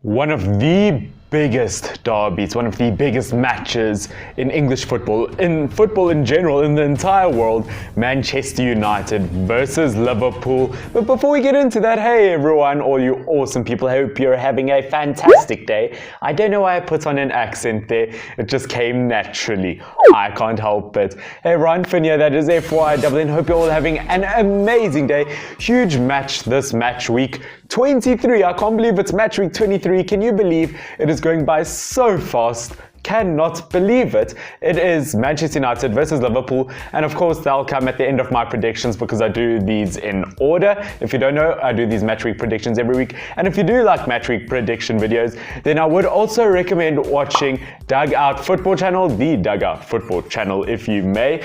One of the biggest derbies, one of the biggest matches in English football in general, in the entire world, Manchester United versus Liverpool. But before we get into that, hey everyone, all you awesome people, I hope you're having a fantastic day. I don't know why I put on an accent there, it just came naturally. I can't help it. Hey, Ryan Finn here, that is FY Dublin. Hope you're all having an amazing day. Huge match this match week 23. I can't believe it's match week 23. Can you believe it is going by so fast? Cannot believe it. It is Manchester United versus Liverpool, and of course they'll come at the end of my predictions because I do these in order. If you don't know, I do these match week predictions every week, and if you do like match week prediction videos, then I would also recommend watching Dugout Football Channel, the Dugout Football Channel if you may,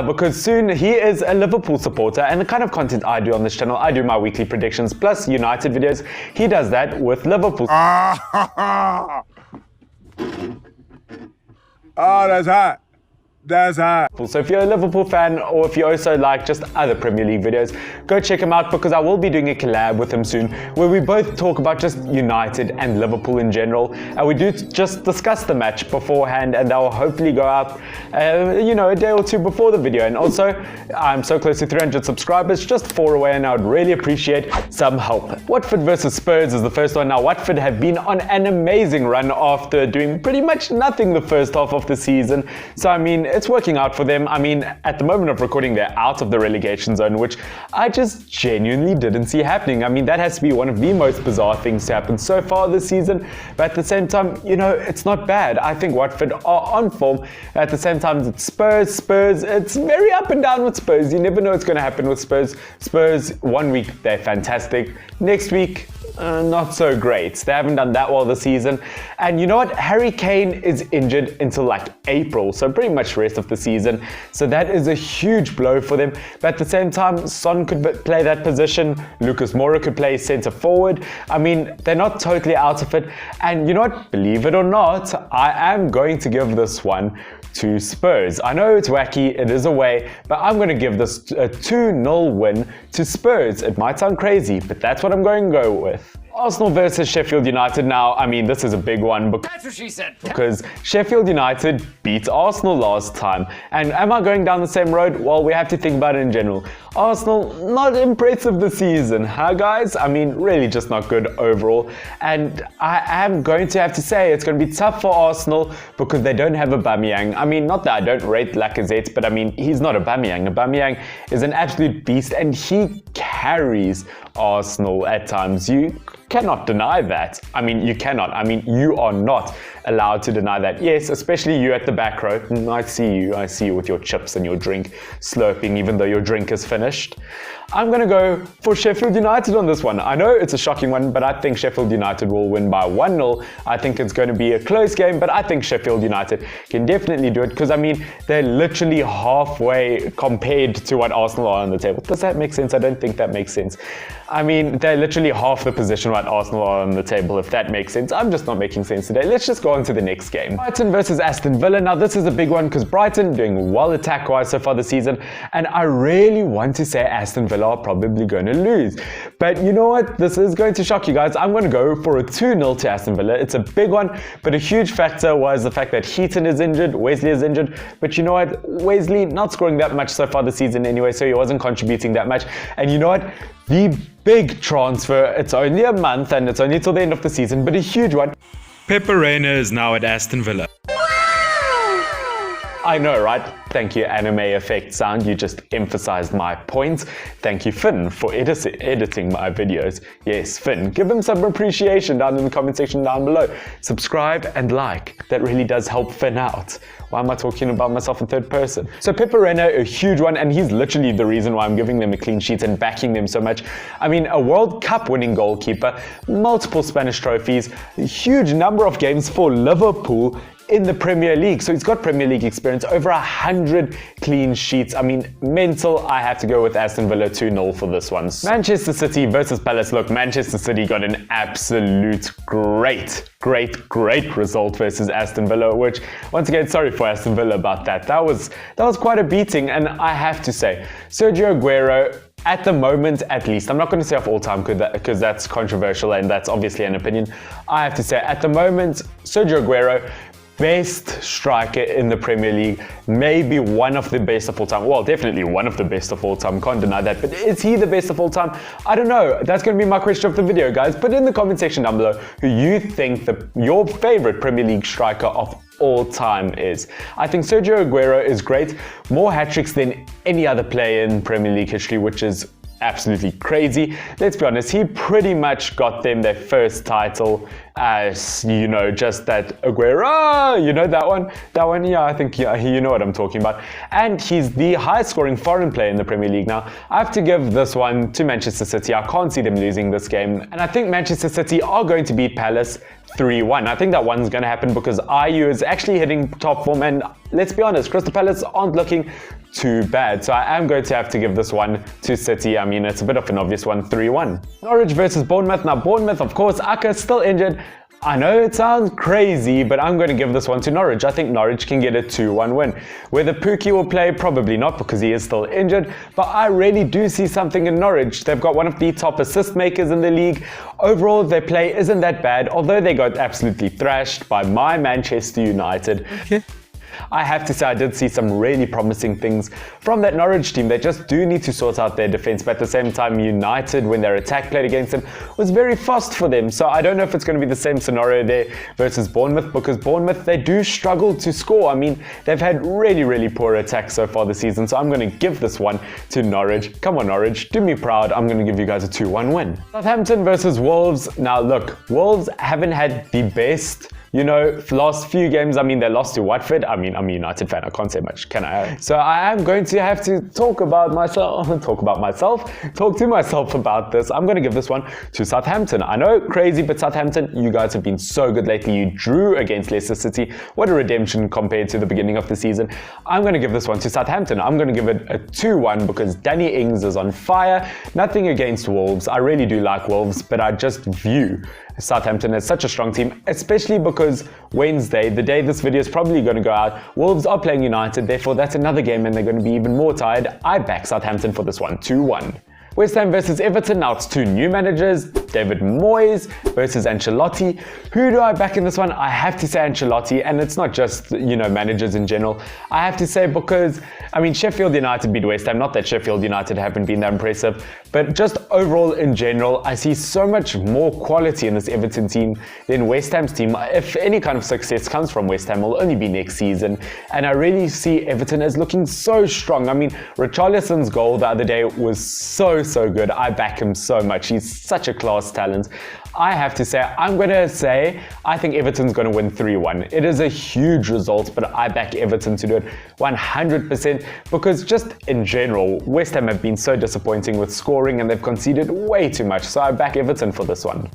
because soon he is a Liverpool supporter, and the kind of content I do on this channel, I do my weekly predictions plus United videos. He does that with Liverpool. Oh, that's hot. That's hot. So if you're a Liverpool fan, or if you also like just other Premier League videos, go check him out because I will be doing a collab with him soon where we both talk about just United and Liverpool in general, and we do just discuss the match beforehand, and that will hopefully go out a day or two before the video. And also, I'm so close to 300 subscribers, just 4 away, and I would really appreciate some help. Watford versus Spurs is the first one. Now, Watford have been on an amazing run after doing pretty much nothing the first half of the season, so I mean, it's working out for them. I mean, at the moment of recording, they're out of the relegation zone, which I just genuinely didn't see happening. I mean, that has to be one of the most bizarre things to happen so far this season. But at the same time, it's not bad. I think Watford are on form. At the same time, it's Spurs, it's very up and down with Spurs. You never know what's going to happen with Spurs. Spurs, 1 week, they're fantastic. Next week, not so great. They haven't done that well this season. And you know what? Harry Kane is injured until like April, so pretty much the rest of the season. So that is a huge blow for them. But at the same time, Son could play that position. Lucas Moura could play centre forward. I mean, they're not totally out of it. And you know what? Believe it or not, I am going to give this one to Spurs. I know it's wacky, it is away, but I'm going to give this a 2-0 win to Spurs. It might sound crazy, but that's what I'm going to go with. Arsenal versus Sheffield United. Now, I mean, this is a big one That's what she said. because Sheffield United beat Arsenal last time. And am I going down the same road? Well, we have to think about it in general. Arsenal, not impressive this season, huh guys? I mean, really just not good overall. And I am going to have to say it's going to be tough for Arsenal because they don't have Aubameyang. I mean, not that I don't rate Lacazette, but I mean, he's not Aubameyang. Aubameyang is an absolute beast and he carries Arsenal at times. You cannot deny that. I mean, you cannot. I mean, you are not allowed to deny that. Yes, especially you at the back row. I see you with your chips and your drink slurping even though your drink is finished. I'm going to go for Sheffield United on this one. I know it's a shocking one, but I think Sheffield United will win by 1-0. I think it's going to be a close game, but I think Sheffield United can definitely do it because, I mean, they're literally halfway compared to what Arsenal are on the table. Does that make sense? I don't think that makes sense. I mean, they're literally half the position what Arsenal are on the table, if that makes sense. I'm just not making sense today. Let's just go on to the next game. Brighton versus Aston Villa. Now, this is a big one because Brighton doing well attack-wise so far this season, and I really want to say Aston Villa are probably going to lose. But you know what? This is going to shock you guys. I'm going to go for a 2-0 to Aston Villa. It's a big one, but a huge factor was the fact that Heaton is injured, Wesley is injured. But you know what? Wesley not scoring that much so far this season anyway, so he wasn't contributing that much. And you know what? The big transfer, it's only a month and it's only till the end of the season, but a huge one. Pepe Reina is now at Aston Villa. I know, right? Thank you, anime effect sound. You just emphasized my point. Thank you, Finn, for editing my videos. Yes, Finn, give him some appreciation down in the comment section down below. Subscribe and like. That really does help Finn out. Why am I talking about myself in third person? So Pepe Reina, a huge one, and he's literally the reason why I'm giving them a clean sheet and backing them so much. I mean, a World Cup winning goalkeeper, multiple Spanish trophies, a huge number of games for Liverpool in the Premier League. So he's got Premier League experience, over 100 clean sheets. I mean, mental. I have to go with Aston Villa 2-0 for this one. Manchester City versus Palace. Look, Manchester City got an absolute great result versus Aston Villa, which, once again, sorry for Aston Villa about that. That was quite a beating, and I have to say, Sergio Aguero at the moment at least, I'm not going to say of all time because that's controversial and that's obviously an opinion. I have to say at the moment, Sergio Aguero, best striker in the Premier League, maybe one of the best of all time. Well, definitely one of the best of all time, can't deny that. But is he the best of all time? I don't know. That's going to be my question of the video, guys. Put in the comment section down below who you think your favorite Premier League striker of all time is. I think Sergio Aguero is great. More hat-tricks than any other player in Premier League history, which is absolutely crazy. Let's be honest, he pretty much got them their first title as, you know, just that Aguero, you know, that one, yeah, I think you know what I'm talking about. And he's the highest scoring foreign player in the Premier League now. I have to give this one to Manchester City. I can't see them losing this game. And I think Manchester City are going to beat Palace 3-1. I think that one's going to happen because IU is actually hitting top form, and let's be honest, Crystal Palace aren't looking too bad. So I am going to have to give this one to City. I mean, it's a bit of an obvious one, 3-1. Norwich versus Bournemouth. Now, Bournemouth, of course, Aka's still injured. I know it sounds crazy, but I'm going to give this one to Norwich. I think Norwich can get a 2-1 win. Whether Pukki will play, probably not because he is still injured, but I really do see something in Norwich. They've got one of the top assist makers in the league. Overall, their play isn't that bad, although they got absolutely thrashed by my Manchester United. Okay. I have to say I did see some really promising things from that Norwich team. They just do need to sort out their defense, but at the same time, United, when their attack played against them, was very fast for them. So I don't know if it's going to be the same scenario there versus Bournemouth, because Bournemouth, they do struggle to score. I mean, they've had really poor attacks so far this season, so I'm going to give this one to Norwich. Come on, Norwich, do me proud. I'm going to give you guys a 2-1 win. Southampton versus Wolves. Now look, Wolves haven't had the best, you know, last few games. I mean, they lost to Watford. I mean, I'm a United fan. I can't say much, can I? So I am going to have to talk to myself about this. I'm going to give this one to Southampton. I know, crazy, but Southampton, you guys have been so good lately. You drew against Leicester City. What a redemption compared to the beginning of the season. I'm going to give this one to Southampton. I'm going to give it a 2-1 because Danny Ings is on fire. Nothing against Wolves. I really do like Wolves, but I just view Southampton as such a strong team, especially because Wednesday, the day this video is probably going to go out, Wolves are playing United, therefore that's another game and they're going to be even more tired. I back Southampton for this one, 2-1. West Ham versus Everton. Now it's two new managers, David Moyes versus Ancelotti. Who do I back in this one? I have to say Ancelotti, and it's not just, you know, managers in general. I have to say because, I mean, Sheffield United beat West Ham. Not that Sheffield United haven't been that impressive, but just overall in general, I see so much more quality in this Everton team than West Ham's team. If any kind of success comes from West Ham, will only be next season. And I really see Everton as looking so strong. I mean, Richarlison's goal the other day was so good. I back him so much. He's such a class talent. I have to say, I think Everton's going to win 3-1. It is a huge result, but I back Everton to do it 100% because just in general, West Ham have been so disappointing with scoring and they've conceded way too much. So I back Everton for this one.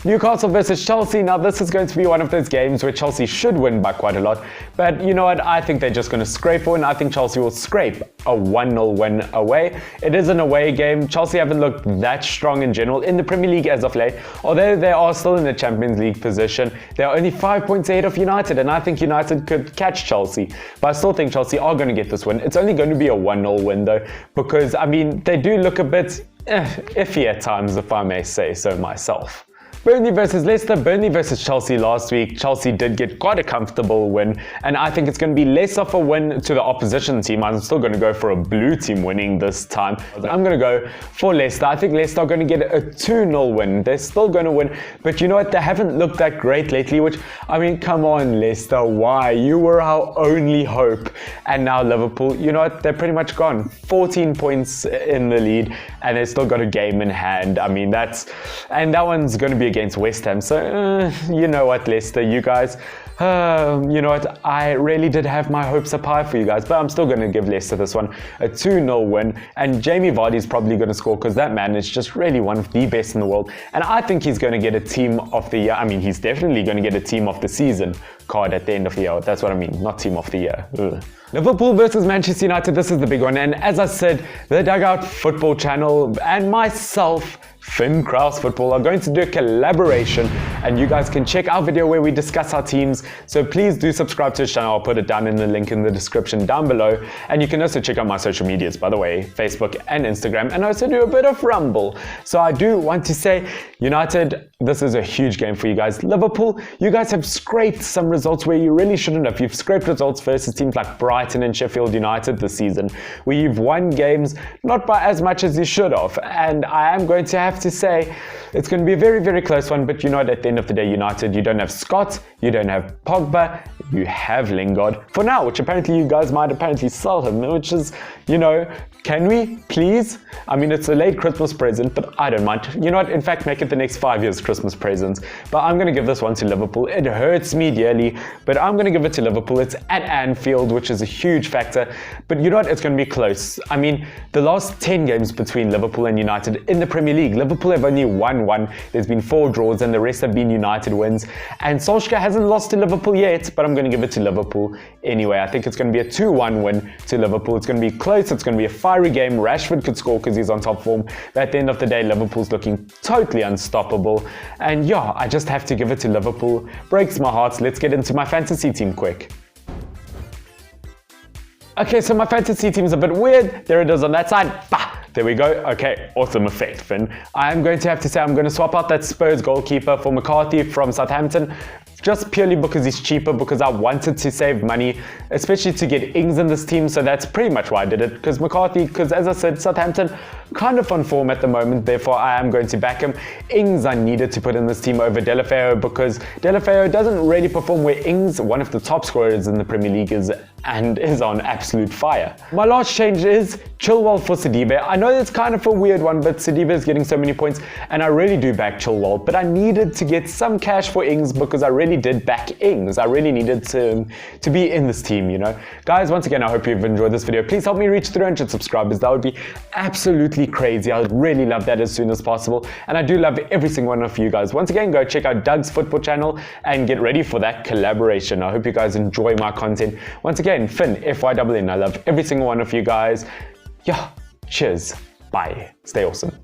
Newcastle versus Chelsea. Now this is going to be one of those games where Chelsea should win by quite a lot, but you know what, I think they're just going to scrape a win. I think Chelsea will scrape a 1-0 win away. It is an away game. Chelsea haven't looked that strong in general in the Premier League as of late, although they are still in the Champions League position. They are only 5 points ahead of United, and I think United could catch Chelsea, but I still think Chelsea are going to get this win. It's only going to be a 1-0 win though, because I mean, they do look a bit iffy at times, if I may say so myself. Burnley versus Leicester. Burnley versus Chelsea last week. Chelsea did get quite a comfortable win, and I think it's going to be less of a win to the opposition team. I'm still going to go for a blue team winning this time. I'm going to go for Leicester. I think Leicester are going to get a 2-0 win. They're still going to win, but you know what? They haven't looked that great lately, which, I mean, come on, Leicester. Why? You were our only hope. And now Liverpool, you know what? They're pretty much gone. 14 points in the lead, and they've still got a game in hand. I mean, that one's going to be against West Ham. So, you know what, Leicester, you guys, you know what, I really did have my hopes up high for you guys, but I'm still going to give Leicester this one, a 2-0 win, and Jamie Vardy's probably going to score because that man is just really one of the best in the world, and I think he's going to get a team of the year. I mean, he's definitely going to get a team of the season card at the end of the year. That's what I mean, not team of the year. Ugh. Liverpool versus Manchester United, this is the big one, and as I said, the Dugout Football channel and myself Finn Kraus Football are going to do a collaboration, and you guys can check our video where we discuss our teams. So please do subscribe to the channel. I'll put it down in the link in the description down below. And you can also check out my social medias, by the way, Facebook and Instagram, and also do a bit of Rumble. So I do want to say, United, this is a huge game for you guys. Liverpool, you guys have scraped some results where you really shouldn't have. You've scraped results versus teams like Brighton and Sheffield United this season, where you've won games not by as much as you should have. And I am going to have to say it's going to be a very, very close one. But you know, at the end of the day, United, you don't have Scott, you don't have Pogba, you have Lingard for now, which apparently you guys might apparently sell him, which is, you know, can we please? I mean, it's a late Christmas present, but I don't mind. You know what? In fact, make it the next 5 years Christmas presents. But I'm going to give this one to Liverpool. It hurts me dearly, but I'm going to give it to Liverpool. It's at Anfield, which is a huge factor. But you know what? It's going to be close. I mean, the last 10 games between Liverpool and United in the Premier League, Liverpool have only won one. There's been 4 draws, and the rest have been United wins. And Solskjaer hasn't lost to Liverpool yet, but I'm going to give it to Liverpool anyway. I think it's going to be a 2-1 win to Liverpool. It's going to be close. It's going to be a fiery game. Rashford could score because he's on top form. But at the end of the day, Liverpool's looking totally unstoppable. And yeah, I just have to give it to Liverpool. Breaks my heart. Let's get into my fantasy team quick. Okay, so my fantasy team is a bit weird. There it is on that side. Bah! There we go. Okay, awesome effect, Finn. I'm going to have to say I'm going to swap out that Spurs goalkeeper for McCarthy from Southampton, just purely because he's cheaper, because I wanted to save money, especially to get Ings in this team. So that's pretty much why I did it, because McCarthy, because as I said, Southampton kind of on form at the moment, therefore I am going to back him. Ings I needed to put in this team over Delafeu, because Delafeu doesn't really perform where Ings, one of the top scorers in the Premier League, is on absolute fire. My last change is Chilwell for Sidibe. I know it's kind of a weird one, but Sidibe is getting so many points, and I really do back Chilwell, but I needed to get some cash for Ings because I really did back Ings. I really needed to be in this team, you know. Guys, once again, I hope you've enjoyed this video. Please help me reach 300 subscribers. That would be absolutely crazy. I would really love that as soon as possible, and I do love every single one of you guys. Once again, go check out Doug's football channel and get ready for that collaboration. I hope you guys enjoy my content. Once again, Finn, FYWN. I love every single one of you guys. Yeah, cheers. Bye. Stay awesome.